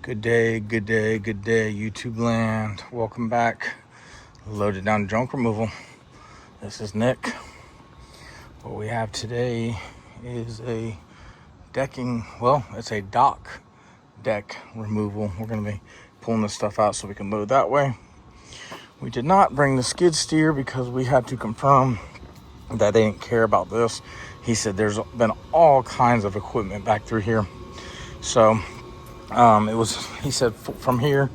Good day, YouTube land. Welcome back. Loaded down junk removal. This is Nick. What we have today is a decking, well, it's a dock deck removal. We're going to be pulling this stuff out so we can load that way. We did not bring the skid steer because we had to confirm that they didn't care about this. He said there's been all kinds of equipment back through here. So he said from here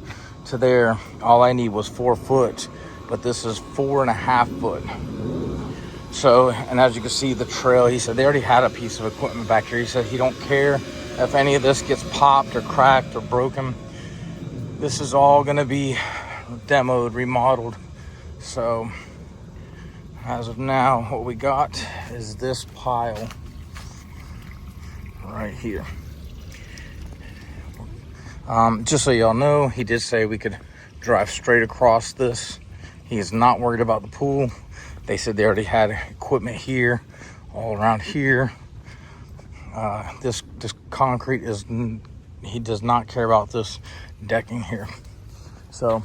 to there, all I need was 4 foot, but this is 4.5 foot. So, and as you can see the trail, he said they already had a piece of equipment back here. He said he don't care if any of this gets popped or cracked or broken. This is all gonna be demoed, remodeled. So as of now, what we got is this pile right here. Just so y'all know, he did say we could drive straight across this. He is not worried about the pool. They said they already had equipment here, all around here. This concrete is, he does not care about this decking here. So,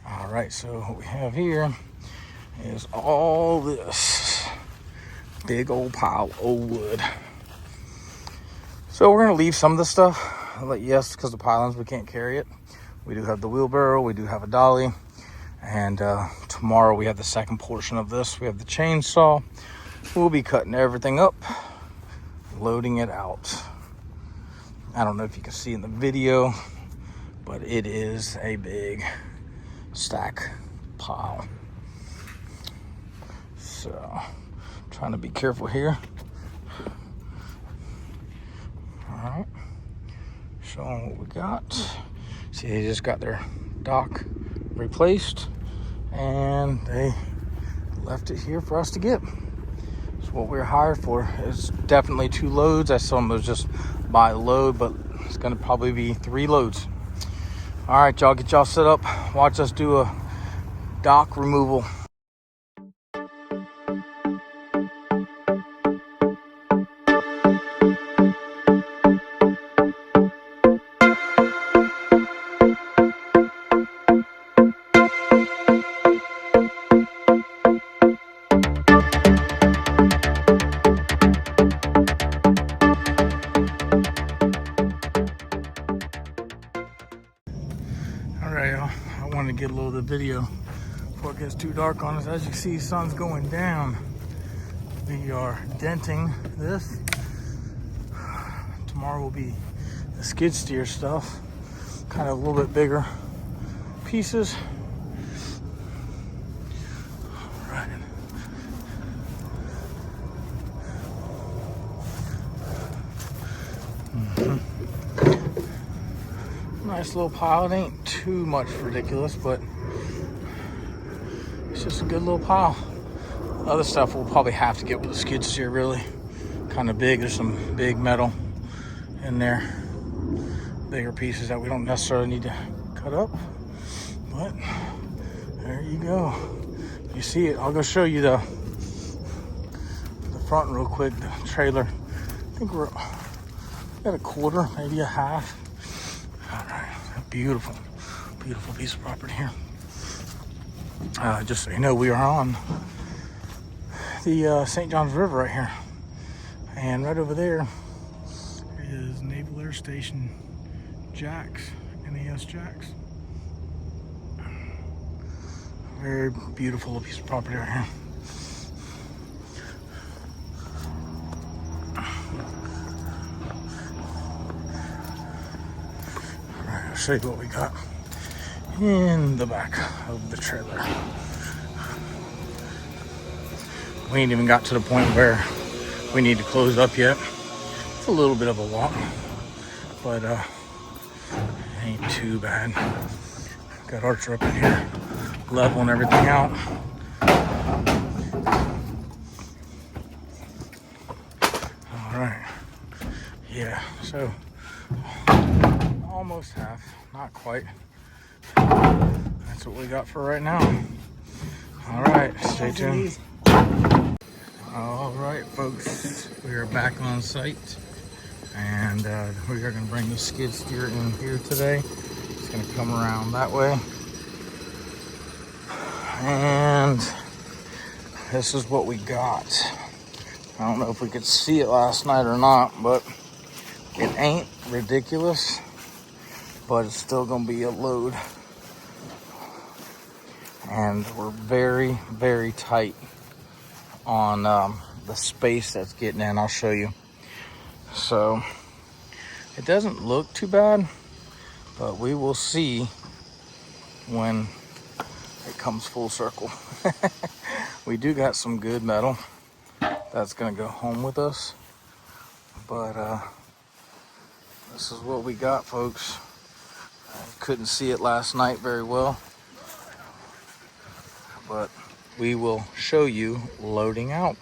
all right, so what we have here is all this big old pile of wood. So we're gonna leave some of this stuff. Yes, because the pylons, we can't carry it. We do have the wheelbarrow, we do have a dolly. And tomorrow we have the second portion of this. We have the chainsaw. We'll be cutting everything up, loading it out. I don't know if you can see in the video, but it is a big stack pile. So, trying to be careful here. All right, showing what we got. See, they just got their dock replaced and they left it here for us to get. It's what we're hired for. It's definitely 2 loads. I saw them was just by load, but it's gonna probably be 3 loads. All right, y'all, get y'all set up. Watch us do a dock removal. I wanted to get a little of the video before it gets too dark on us. As you can see, sun's going down. We are denting this. Tomorrow will be the skid steer stuff. Kind of a little bit bigger pieces. All right. Nice little pile. It ain't too much ridiculous, but it's just a good little pile. Other stuff we'll probably have to get with the skid steer, really. Kind of big. There's some big metal in there. Bigger pieces that we don't necessarily need to cut up. But there you go. You see it. I'll go show you the front real quick, the trailer. I think we're at a quarter, maybe a half. All right, beautiful piece of property here. Just so you know, we are on the St. Johns River right here. And right over there is Naval Air Station Jax, NAS Jax. Very beautiful piece of property right here. I'll show you what we got in the back of the trailer. We ain't even got to the point where we need to close up yet. It's a little bit of a walk, but it ain't too bad. Got Archer up in here, leveling everything out. All right, yeah, so almost half, not quite. That's what we got for right now. All right, stay tuned. All right, folks, we are back on site. And we are gonna bring the skid steer in here today. It's gonna come around that way. And this is what we got. I don't know if we could see it last night or not, but it ain't ridiculous, but it's still gonna be a load. And we're very, very tight on the space that's getting in. I'll show you. So it doesn't look too bad, but we will see when it comes full circle. We do got some good metal that's gonna go home with us, but this is what we got, folks. I couldn't see it last night very well, but we will show you loading out.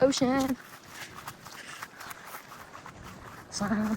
ocean. Sun.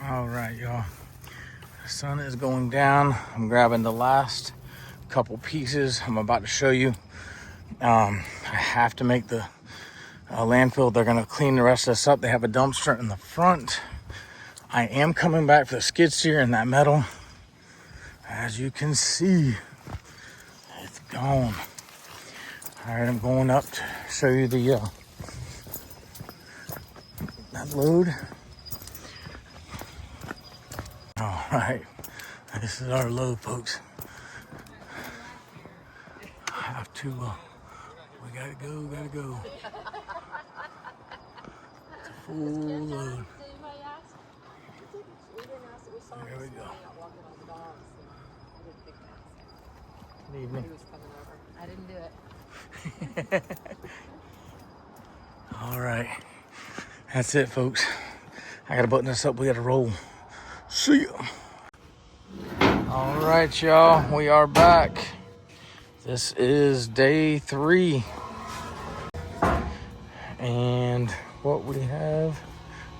All right, y'all. The sun is going down. I'm grabbing the last couple pieces I'm about to show you. I have to make the landfill. They're gonna clean the rest of this up. They have a dumpster in the front. I am coming back for the skid steer and that metal. As you can see, it's gone. All right, I'm going up to show you the that load. All right, this is our load, folks. I have to, we gotta go. It's a full load. There we go. Good evening. I didn't do it. All right, that's it, folks. I gotta button this up. We gotta roll. See ya. All right, y'all, we are back. This is day 3. And what we have,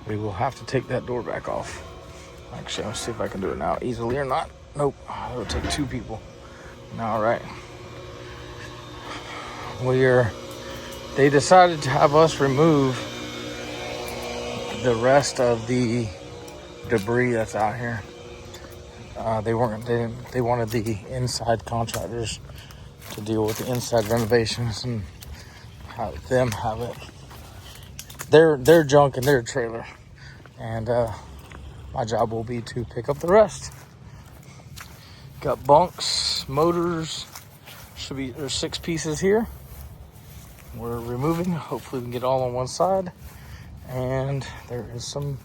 we will have to take that door back off. Actually, I'll see if I can do it now easily or not. Nope, it'll take 2 people. All right. They decided to have us remove the rest of the debris that's out here. They wanted the inside contractors to deal with the inside renovations and have them have it. Their junk in their trailer. And my job will be to pick up the rest. Got bunks, motors. There's 6 pieces here. We're removing. Hopefully we can get all on one side. And there is some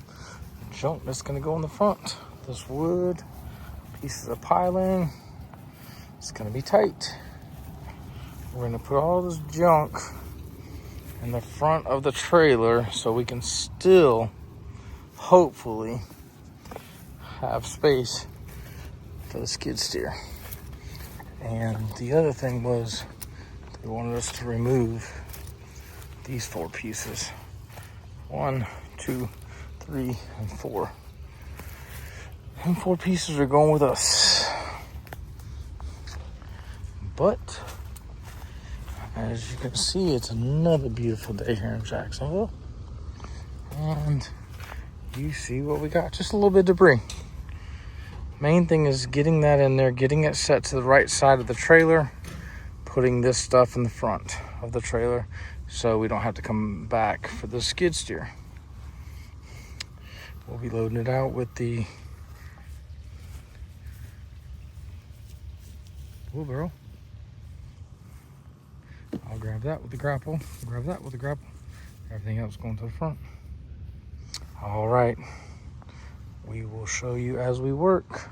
junk that's gonna go in the front. This wood, pieces of piling. It's gonna be tight. We're gonna put all this junk in the front of the trailer so we can still, hopefully, have space for the skid steer. And the other thing was they wanted us to remove these 4 pieces. 1, 2, 3, and 4. And 4 pieces are going with us. But as you can see, it's another beautiful day here in Jacksonville. And you see what we got. Just a little bit of debris. Main thing is getting that in there, getting it set to the right side of the trailer, putting this stuff in the front of the trailer so we don't have to come back for the skid steer. We'll be loading it out with the wheelbarrow. I'll grab that with the grapple, grab that with the grapple. Everything else going to the front. All right. We will show you as we work.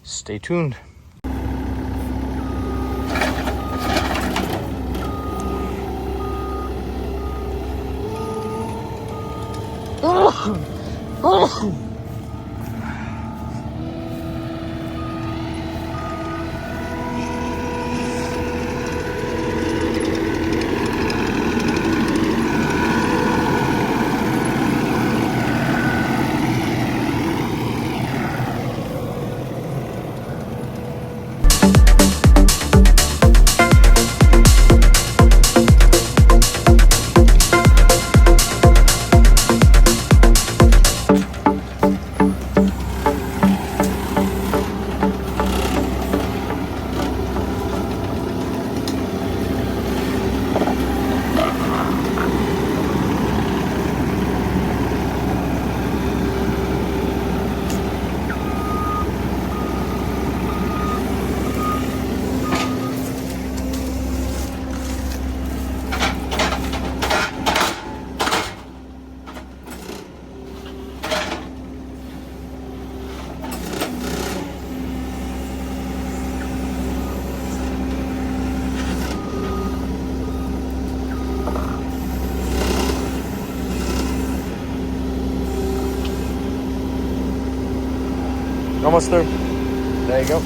Stay tuned. Almost through. There you go.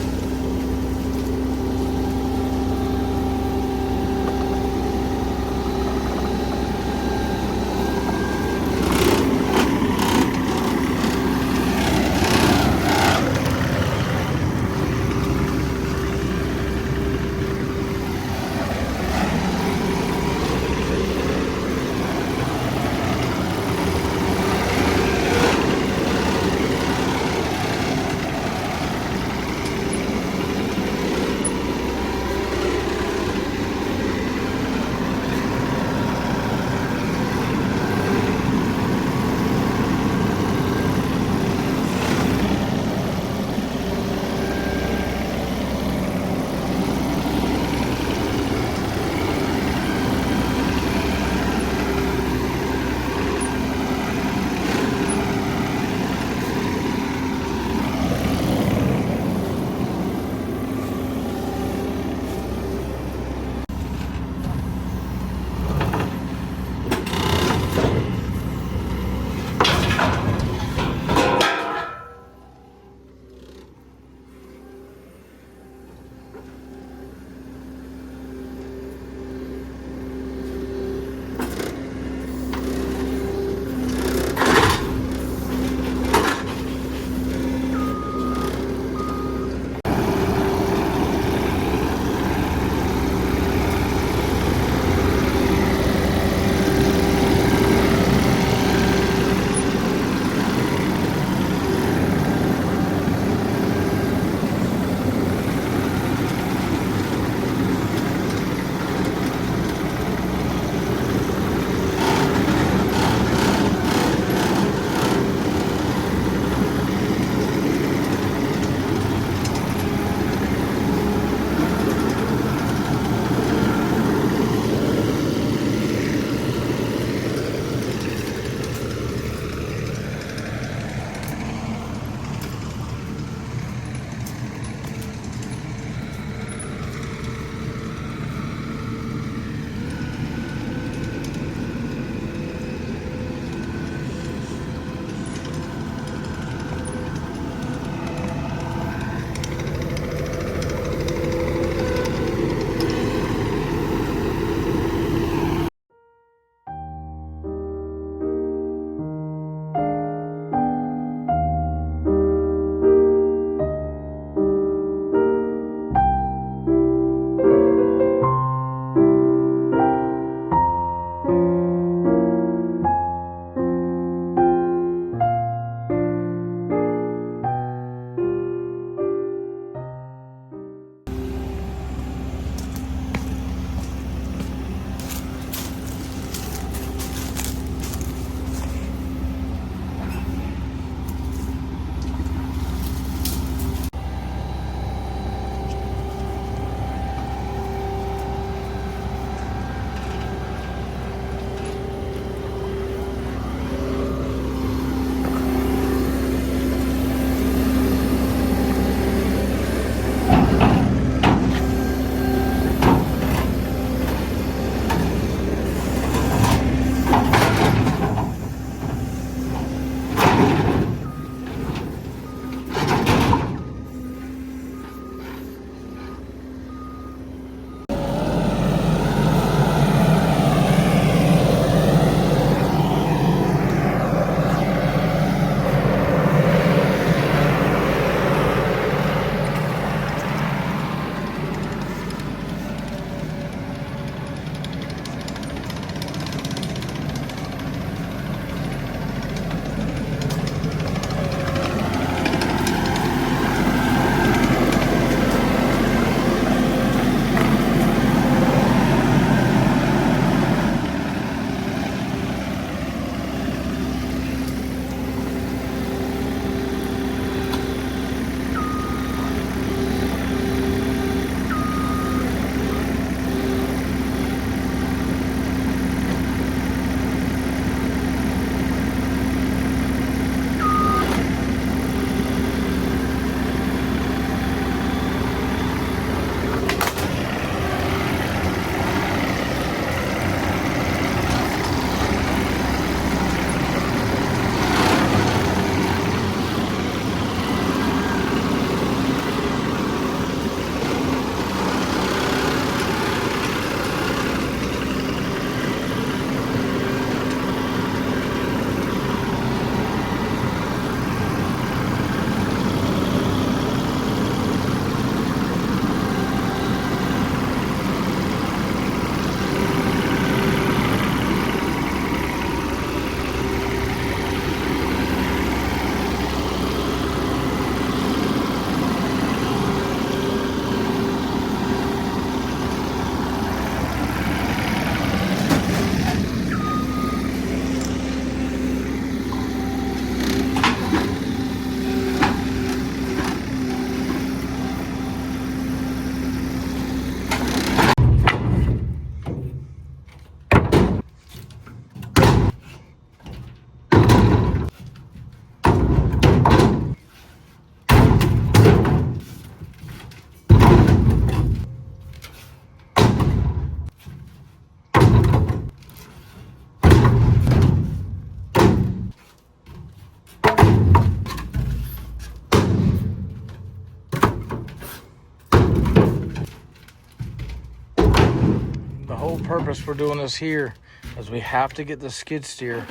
whole purpose for doing this here is we have to get the skid steer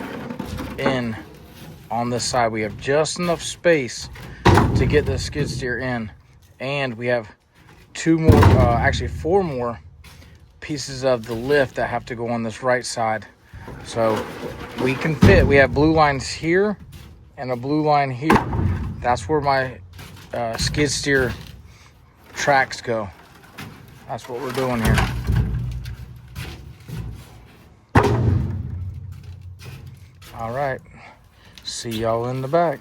in on this side. We have just enough space to get the skid steer in, and we have actually four more pieces of the lift that have to go on this right side. So we can fit. We have blue lines here and a blue line here. That's where my skid steer tracks go. That's what we're doing here. All right, see y'all in the back.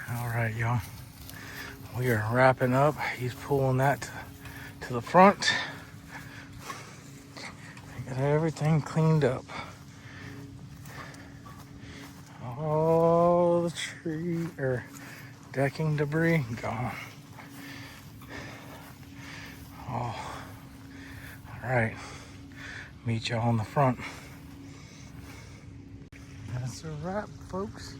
All right, y'all. We are wrapping up. He's pulling that to the front. Got everything cleaned up. All the tree or decking debris gone. Oh, all right. Meet y'all on the front. That's a wrap, folks.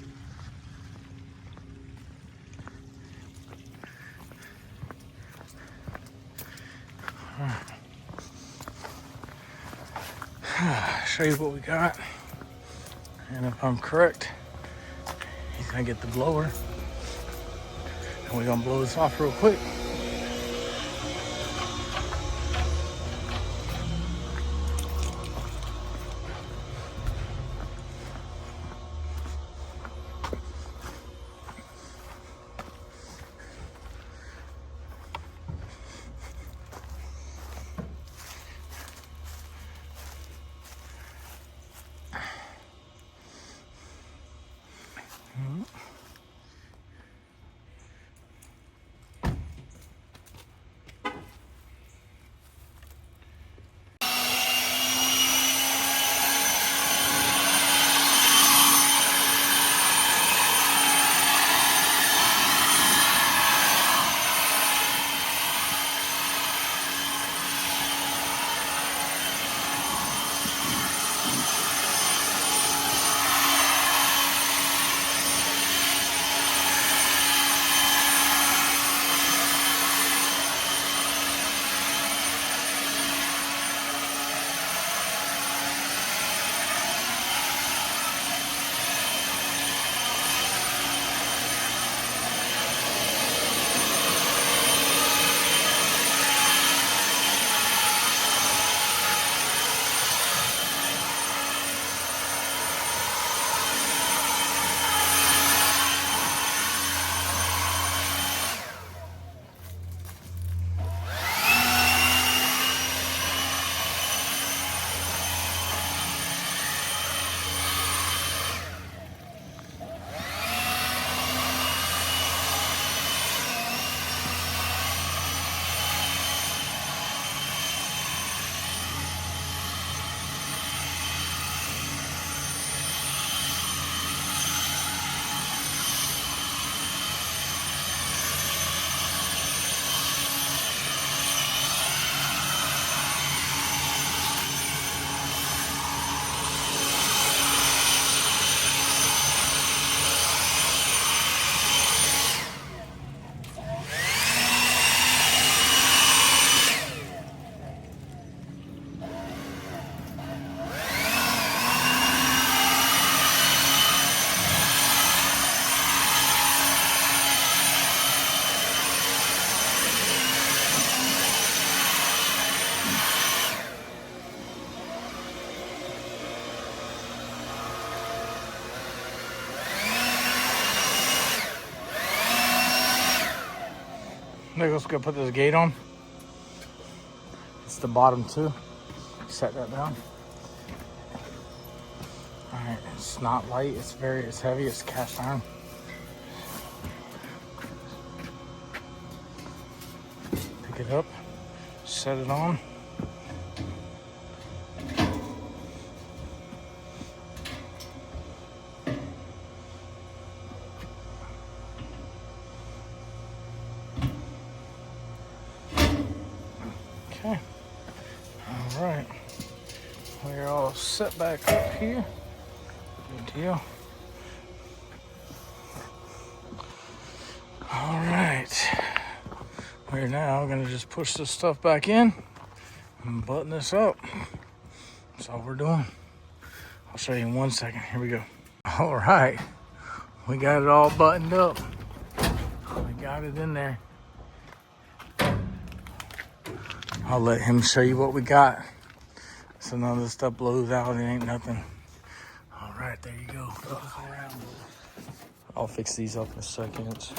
Show you what we got, and if I'm correct, he's gonna get the blower, and we're gonna blow this off real quick. Nicholas, go put this gate on. It's the bottom too. Set that down. All right, it's not light. It's heavy. It's cast iron. Pick it up. Set it on. Okay. All right. We're all set back up here. Good deal. All right. We're now going to just push this stuff back in and button this up. That's all we're doing. I'll show you in 1 second. Here we go. All right. We got it all buttoned up. We got it in there. I'll let him show you what we got. So none of this stuff blows out. It ain't nothing. All right, there you go. I'll fix these up in a second.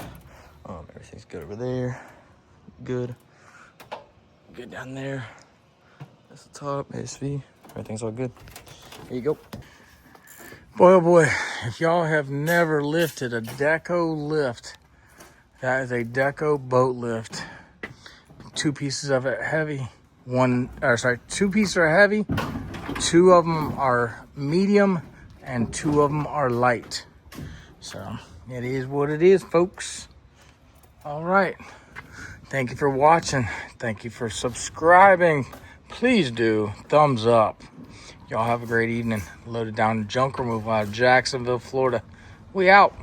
Everything's good over there. Good. Good down there. That's the top. ASV. Everything's all good. There you go. Boy, oh boy. If y'all have never lifted a Deco lift, that is a Deco boat lift. 2 pieces of it heavy. 2 pieces are heavy. 2 of them are medium, and 2 of them are light. So it is what it is, folks. All right. Thank you for watching. Thank you for subscribing. Please do. Thumbs up. Y'all have a great evening. Loaded Down Junk Removal out of Jacksonville, Florida. We out.